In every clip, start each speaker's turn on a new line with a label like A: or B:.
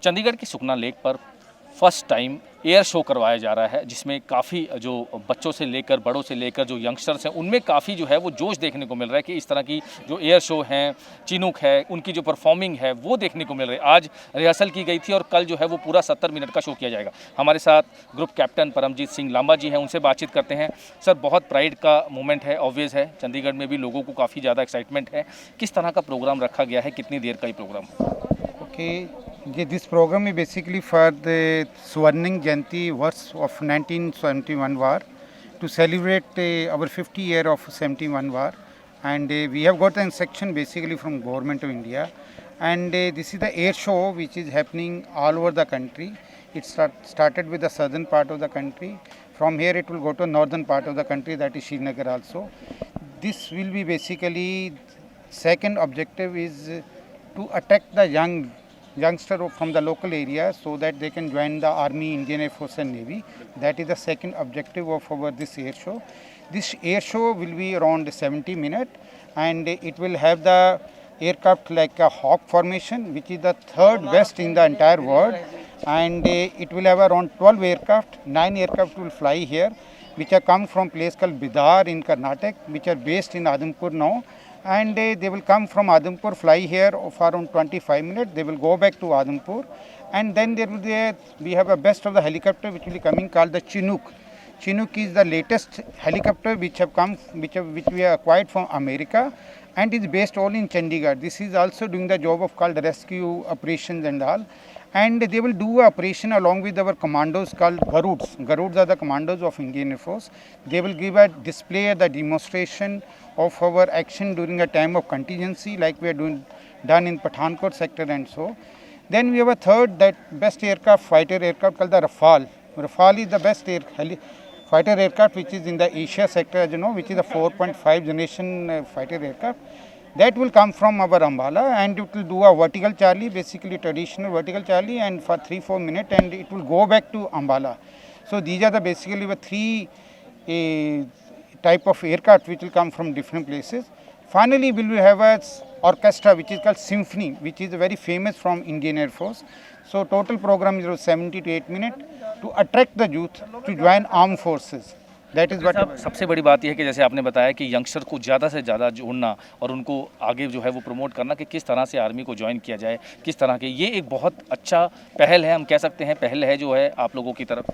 A: चंडीगढ़ के सुखना लेक पर first time air show करवाया जा रहा है, जिसमें काफ़ी जो बच्चों से लेकर बड़ों से लेकर जो यंगस्टर्स हैं उनमें काफ़ी जो है वो जोश देखने को मिल रहा है कि इस तरह की जो एयर शो हैं, चिनूक है, उनकी जो परफॉर्मिंग है वो देखने को मिल रही है। आज रिहर्सल की गई थी और कल जो है वो पूरा 70 मिनट का शो किया जाएगा। हमारे साथ ग्रुप कैप्टन परमजीत सिंह लांबा जी हैं, उनसे बातचीत करते हैं। सर, बहुत प्राइड का मोमेंट है, ऑब्वियस है, चंडीगढ़ में भी लोगों को काफ़ी ज़्यादा एक्साइटमेंट है। किस तरह का प्रोग्राम रखा गया है, कितनी देर का ये programme?
B: This program is basically for the Swarning Jayanti verse of 1971 war to celebrate our 50 year of 71 war, and we have got an section basically from Government of India, and this is the air show which is happening all over the country. It started with the southern part of the country. From here it will go to northern part of the country, that is Srinagar also. This will be basically, second objective is to attract the youngster from the local area so that they can join the Army, Indian Air Force and Navy. That is the second objective of our this air show. This air show will be around 70 minutes, and it will have the aircraft like a hawk formation, which is the third best in the entire world, and it will have around 12 aircraft. 9 aircraft will fly here, which are come from place called Bidar in Karnataka, which are based in Adampur now, and they will come from Adampur, fly here for around 25 minutes. They will go back to Adampur, and then there will be we have a best of the helicopter which will be coming called the Chinook. Chinook is the latest helicopter which have come, which we have acquired from America, and is based all in Chandigarh. This is also doing the job of called rescue operations and all. And they will do an operation along with our commandos called Garuds. Garuds are the commandos of Indian Air Force. They will give a display, the demonstration of our action during a time of contingency, like we are done in Pathankot sector and so. Then we have a third, that best aircraft, fighter aircraft called the Rafale. Rafale is the best fighter aircraft which is in the Asia sector, as you know, which is a 4.5 generation fighter aircraft. That will come from our Ambala, and it will do a vertical Charlie, basically traditional vertical Charlie, and for 3-4 minutes, and it will go back to Ambala. So these are the basically the three type of aircraft which will come from different places. Finally, we will have a orchestra which is called Symphony, which is very famous from Indian Air Force. So total program is 70 to 8 minutes to attract the youth to join armed forces. That is what.
A: सबसे बड़ी बात यह है कि जैसे आपने बताया कि यंगस्टर को ज़्यादा से ज़्यादा जोड़ना और उनको आगे जो है वो प्रमोट करना कि किस तरह से आर्मी को ज्वाइन किया जाए, किस तरह के, ये एक बहुत अच्छा पहल है, हम कह सकते हैं पहल है जो है आप लोगों की तरफ।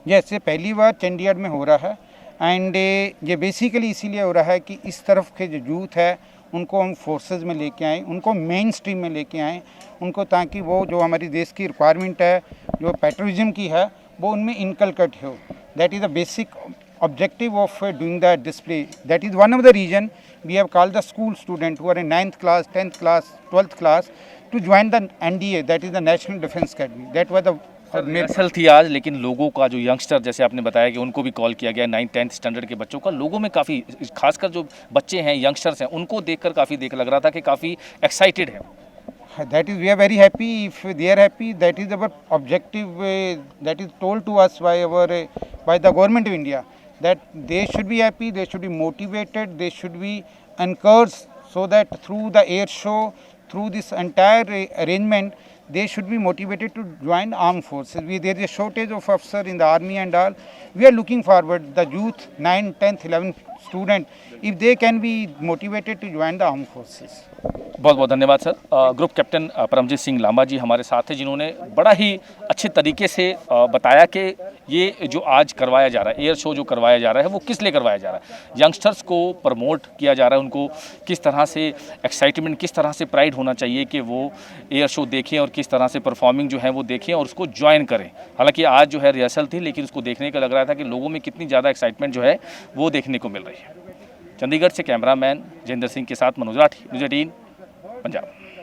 B: जैसे पहली बार चंडीगढ़ में हो रहा है, एंड ये बेसिकली इसीलिए हो रहा है कि इस तरफ के जो यूथ है उनको हम फोर्सेस में लेके आएँ, उनको मेन स्ट्रीम में लेके आएँ, उनको, ताकि वो जो हमारी देश की रिक्वायरमेंट है, जो पेट्रोलिज्म की है, वो उनमें इनकलकेट हो। That is the basic objective of doing the display. That is one of the reason we have called the school student who are in 9th class, 10th class, 12th class to join the NDA, that is the National Defence Academy. That was the
A: rehearsal थी आज, लेकिन लोगों का जो youngster, जैसे आपने बताया कि उनको भी कॉल किया गया 9th-10th स्टैंडर्ड के बच्चों का, लोगों में काफ़ी, खासकर जो बच्चे हैं, यंगस्टर्स हैं, उनको देखकर काफ़ी लग रहा था कि काफ़ी एक्साइटेड है।
B: That is, we are very happy. If they are happy, that is our objective. That is told to us by by the government of India, that they should be happy, they should be motivated, they should be encouraged, so that through the air show, through this entire arrangement, they should be motivated to join armed forces. There is a shortage of officers in the army and all. We are looking forward, the youth, 9th, 10th, 11th student, if they can be motivated to join the armed forces.
A: बहुत बहुत धन्यवाद sir. Group captain Paramjit Singh Lamba ji हमारे साथ हैं, जिन्होंने बड़ा ही अच्छे तरीके से बताया कि ये जो आज करवाया जा रहा है, एयर शो जो करवाया जा रहा है, वो किस लिए करवाया जा रहा है। यंगस्टर्स को प्रमोट किया जा रहा है, उनको किस तरह से एक्साइटमेंट, किस तरह से प्राइड होना चाहिए कि वो एयर शो देखें और किस तरह से परफॉर्मिंग जो है वो देखें और उसको ज्वाइन करें। हालांकि आज जो है रिहर्सल थी, लेकिन उसको देखने का लग रहा था कि लोगों में कितनी ज़्यादा एक्साइटमेंट जो है वो देखने को मिल रही है। चंडीगढ़ से कैमरामैन जयेंद्र सिंह के साथ मनोज राठी, न्यूज़ 18 पंजाब।